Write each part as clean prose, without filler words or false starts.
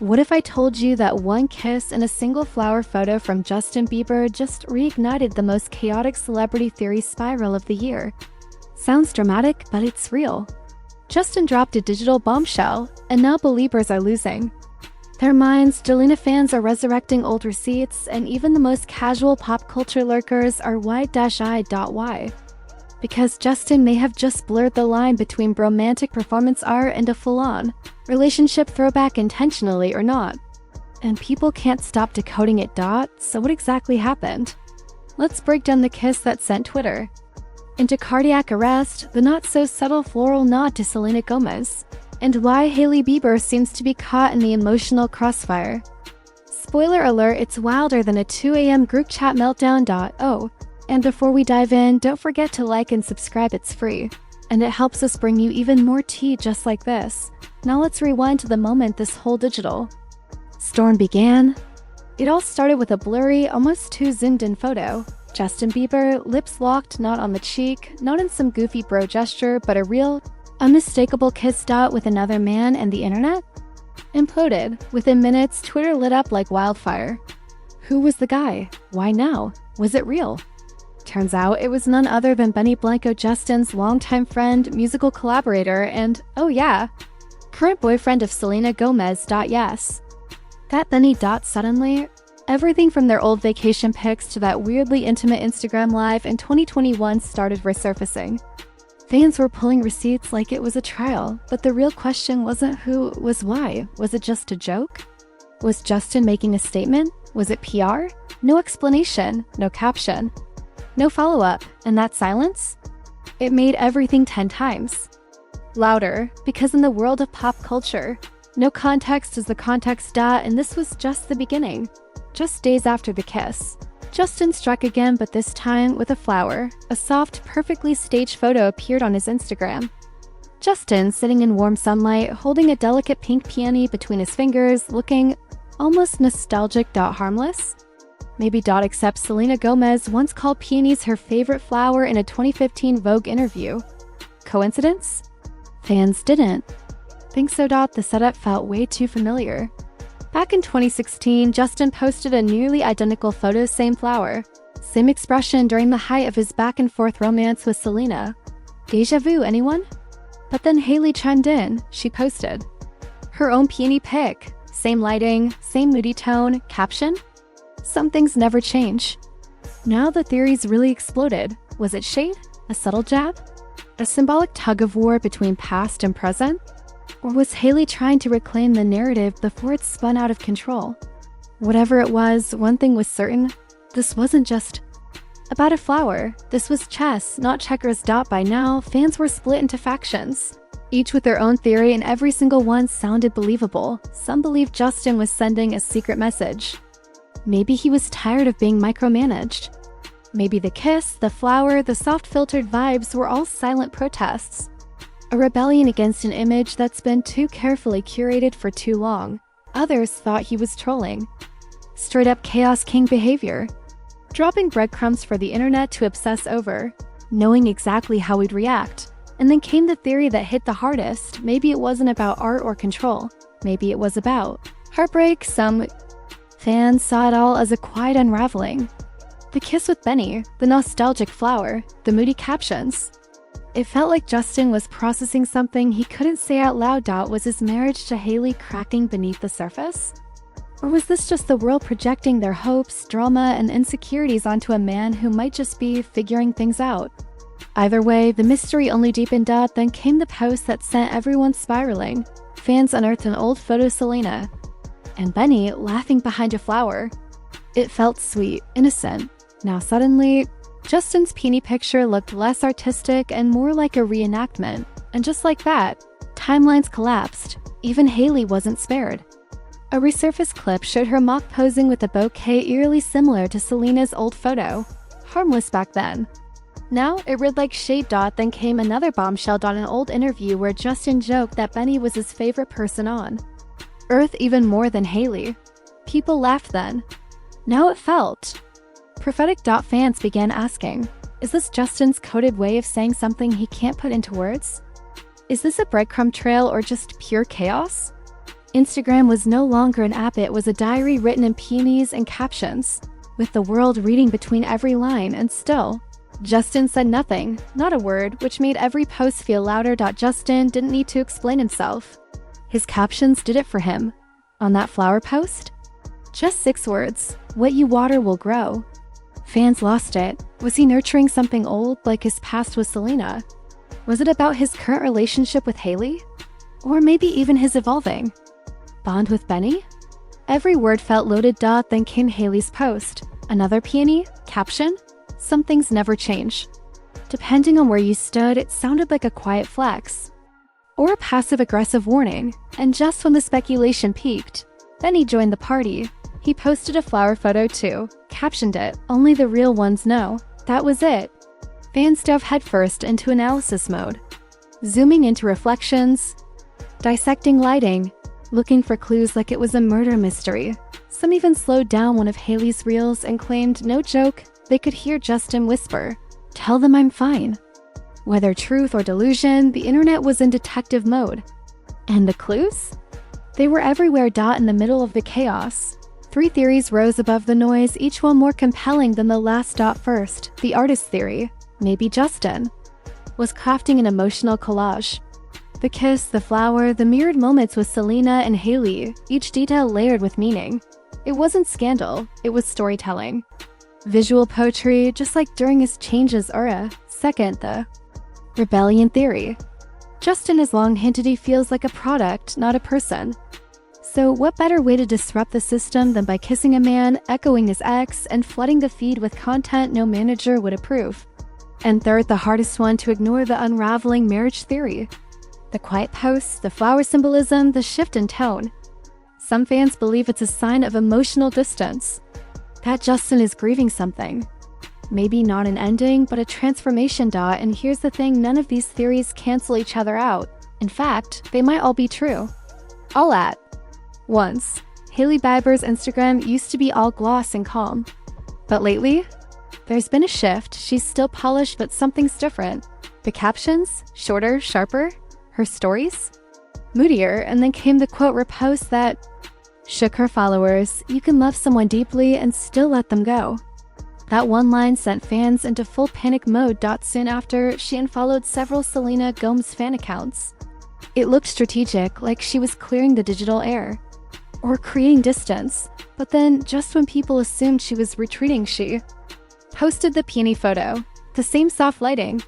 What if I told you that one kiss and a single flower photo from Justin Bieber just reignited the most chaotic celebrity theory spiral of the year? Sounds dramatic, but it's real. Justin dropped a digital bombshell, and now believers are losing their minds. Selena fans are resurrecting old receipts, and even the most casual pop culture lurkers are why. Because Justin may have just blurred the line between romantic performance art and a full-on relationship throwback, intentionally or not. And people can't stop decoding it. So what exactly happened? Let's break down the kiss that sent Twitter into cardiac arrest, the not-so-subtle floral nod to Selena Gomez, and why Hailey Bieber seems to be caught in the emotional crossfire. Spoiler alert, it's wilder than a 2 a.m. group chat meltdown. Oh, and before we dive in, don't forget to like and subscribe, it's free, and it helps us bring you even more tea just like this. Now let's rewind to the moment this whole digital storm began. It all started with a blurry, almost too zoomed-in photo. Justin Bieber, lips locked, not on the cheek, not in some goofy bro gesture, but a real, unmistakable kiss. With another man, and the internet imploded. Within minutes, Twitter lit up like wildfire. Who was the guy? Why now? Was it real? Turns out it was none other than Benny Blanco, Justin's longtime friend, musical collaborator, and, oh yeah, current boyfriend of Selena Gomez. Yes. That Benny. Suddenly, everything from their old vacation pics to that weirdly intimate Instagram live in 2021 started resurfacing. Fans were pulling receipts like it was a trial, but the real question wasn't who, was why. Was it just a joke? Was Justin making a statement? Was it PR? No explanation, no caption, no follow-up, and that silence? It made everything 10 times louder, because in the world of pop culture, no context is the context. And this was just the beginning. Just days after the kiss, Justin struck again, but this time with a flower. A soft, perfectly staged photo appeared on his Instagram. Justin sitting in warm sunlight, holding a delicate pink peony between his fingers, looking almost nostalgic. Harmless? Maybe. Except Selena Gomez once called peonies her favorite flower in a 2015 Vogue interview. Coincidence? Fans didn't think so. The setup felt way too familiar. Back in 2016, Justin posted a nearly identical photo, same flower, same expression during the height of his back-and-forth romance with Selena. Deja vu, anyone? But then Hailey chimed in. She posted her own peony pic, same lighting, same moody tone, caption. Some things never change. Now the theories really exploded. Was it shade? A subtle jab? A symbolic tug-of-war between past and present? Or was Hailey trying to reclaim the narrative before it spun out of control? Whatever it was, one thing was certain. This wasn't just about a flower. This was chess, not checkers. By now, fans were split into factions, each with their own theory, and every single one sounded believable. Some believed Justin was sending a secret message. Maybe he was tired of being micromanaged. Maybe the kiss, the flower, the soft filtered vibes were all silent protests. A rebellion against an image that's been too carefully curated for too long. Others thought he was trolling. Straight up Chaos King behavior. Dropping breadcrumbs for the internet to obsess over, knowing exactly how we'd react. And then came the theory that hit the hardest. Maybe it wasn't about art or control. Maybe it was about heartbreak. Some fans saw it all as a quiet unraveling. The kiss with Benny, the nostalgic flower, the moody captions. It felt like Justin was processing something he couldn't say out loud. Was his marriage to Hailey cracking beneath the surface? Or was this just the world projecting their hopes, drama, and insecurities onto a man who might just be figuring things out? Either way, the mystery only deepened. Then came the post that sent everyone spiraling. Fans unearthed an old photo of Selena and Benny laughing behind a flower. It felt sweet, innocent. Now suddenly, Justin's peony picture looked less artistic and more like a reenactment. And just like that, timelines collapsed. Even Hailey wasn't spared. A resurfaced clip showed her mock posing with a bouquet eerily similar to Selena's old photo. Harmless back then. Now, it read like shade. Then came another bombshell. An old interview where Justin joked that Benny was his favorite person on Earth, even more than Hailey. People laughed then. Now it felt prophetic. Fans began asking, is this Justin's coded way of saying something he can't put into words? Is this a breadcrumb trail or just pure chaos? Instagram was no longer an app, it was a diary written in peonies and captions, with the world reading between every line, and still, Justin said nothing, not a word, which made every post feel louder. Justin didn't need to explain himself. His captions did it for him. On that flower post? Just 6 words, "What you water will grow." Fans lost it. Was he nurturing something old like his past with Selena? Was it about his current relationship with Hailey? Or maybe even his evolving bond with Benny? Every word felt loaded. Then came Hailey's post. Another peony? Caption? Some things never change. Depending on where you stood, it sounded like a quiet flex or a passive-aggressive warning. And just when the speculation peaked, Benny joined the party. He posted a flower photo too, captioned it, "Only the real ones know." That was it. Fans dove headfirst into analysis mode, zooming into reflections, dissecting lighting, looking for clues like it was a murder mystery. Some even slowed down one of Hailey's reels and claimed, no joke, they could hear Justin whisper, "Tell them I'm fine." Whether truth or delusion, the internet was in detective mode. And the clues? They were everywhere. In the middle of the chaos, 3 theories rose above the noise, each one more compelling than the last. First, the artist theory. Maybe Justin was crafting an emotional collage. The kiss, the flower, the mirrored moments with Selena and Hailey, each detail layered with meaning. It wasn't scandal, it was storytelling. Visual poetry, just like during his changes era. Second, the rebellion theory. Justin has long hinted he feels like a product, not a person. So what better way to disrupt the system than by kissing a man, echoing his ex, and flooding the feed with content no manager would approve? And third, the hardest one to ignore, the unraveling marriage theory. The quiet posts, the flower symbolism, the shift in tone. Some fans believe it's a sign of emotional distance, that Justin is grieving something. Maybe not an ending, but a transformation. And here's the thing, none of these theories cancel each other out. In fact, they might all be true. All at once. Hailey Bieber's Instagram used to be all gloss and calm. But lately, there's been a shift. She's still polished, but something's different. The captions? Shorter, sharper. Her stories? Moodier. And then came the quote repost that shook her followers. You can love someone deeply and still let them go. That one line sent fans into full panic mode. Soon after, she unfollowed several Selena Gomez fan accounts. It looked strategic, like she was clearing the digital air or creating distance. But then, just when people assumed she was retreating, she posted the peony photo. The same soft lighting,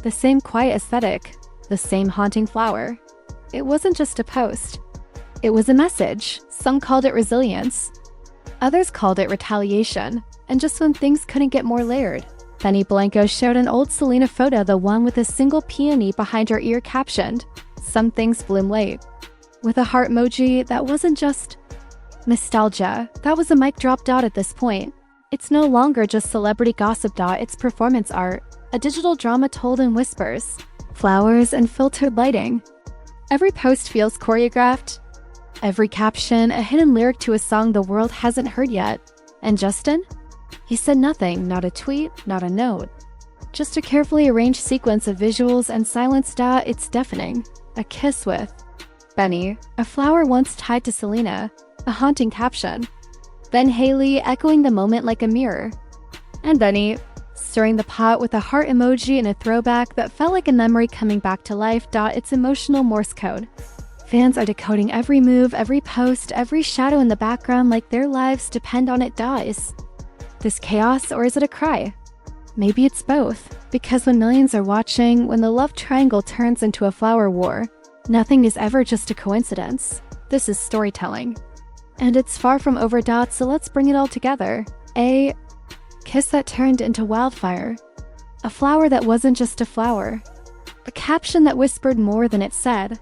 the same quiet aesthetic, the same haunting flower. It wasn't just a post. It was a message. Some called it resilience. Others called it retaliation. And just when things couldn't get more layered, Benny Blanco showed an old Selena photo, the one with a single peony behind her ear, captioned, "Some things bloom late," with a heart emoji. That wasn't just nostalgia. That was a mic drop. At this point, it's no longer just celebrity gossip. It's performance art, a digital drama told in whispers, flowers, and filtered lighting. Every post feels choreographed. Every caption, a hidden lyric to a song the world hasn't heard yet. And Justin? He said nothing, not a tweet, not a note. Just a carefully arranged sequence of visuals and silence. It's deafening. A kiss with Benny, a flower once tied to Selena, a haunting caption. Then Hailey echoing the moment like a mirror. And Benny stirring the pot with a heart emoji and a throwback that felt like a memory coming back to life. It's emotional Morse code. Fans are decoding every move, every post, every shadow in the background like their lives depend on it. Is this chaos, or is it a cry? Maybe it's both, because when millions are watching, when the love triangle turns into a flower war, nothing is ever just a coincidence. This is storytelling. And it's far from over. So let's bring it all together. A kiss that turned into wildfire. A flower that wasn't just a flower. A caption that whispered more than it said.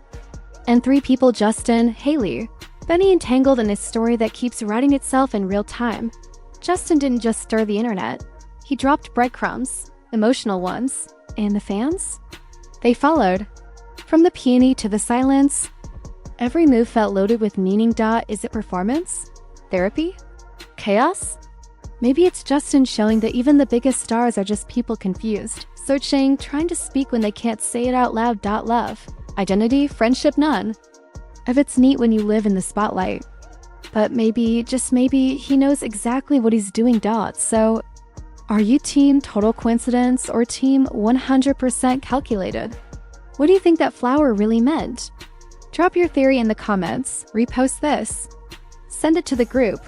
And 3 people: Justin, Hailey, Benny, entangled in a story that keeps writing itself in real time. Justin didn't just stir the internet. He dropped breadcrumbs, emotional ones. And the fans? They followed. From the peony to the silence, every move felt loaded with meaning. Is it performance? Therapy? Chaos? Maybe it's Justin showing that even the biggest stars are just people confused, searching, trying to speak when they can't say it out loud. Love, identity, friendship, none. if it's neat when you live in the spotlight. But maybe, just maybe, he knows exactly what he's doing dots, so are you team total coincidence or team 100% calculated? What do you think that flower really meant? Drop your theory in the comments, repost this, send it to the group.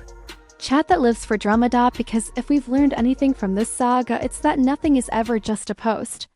Chat that lives for drama. Because if we've learned anything from this saga, it's that nothing is ever just a post.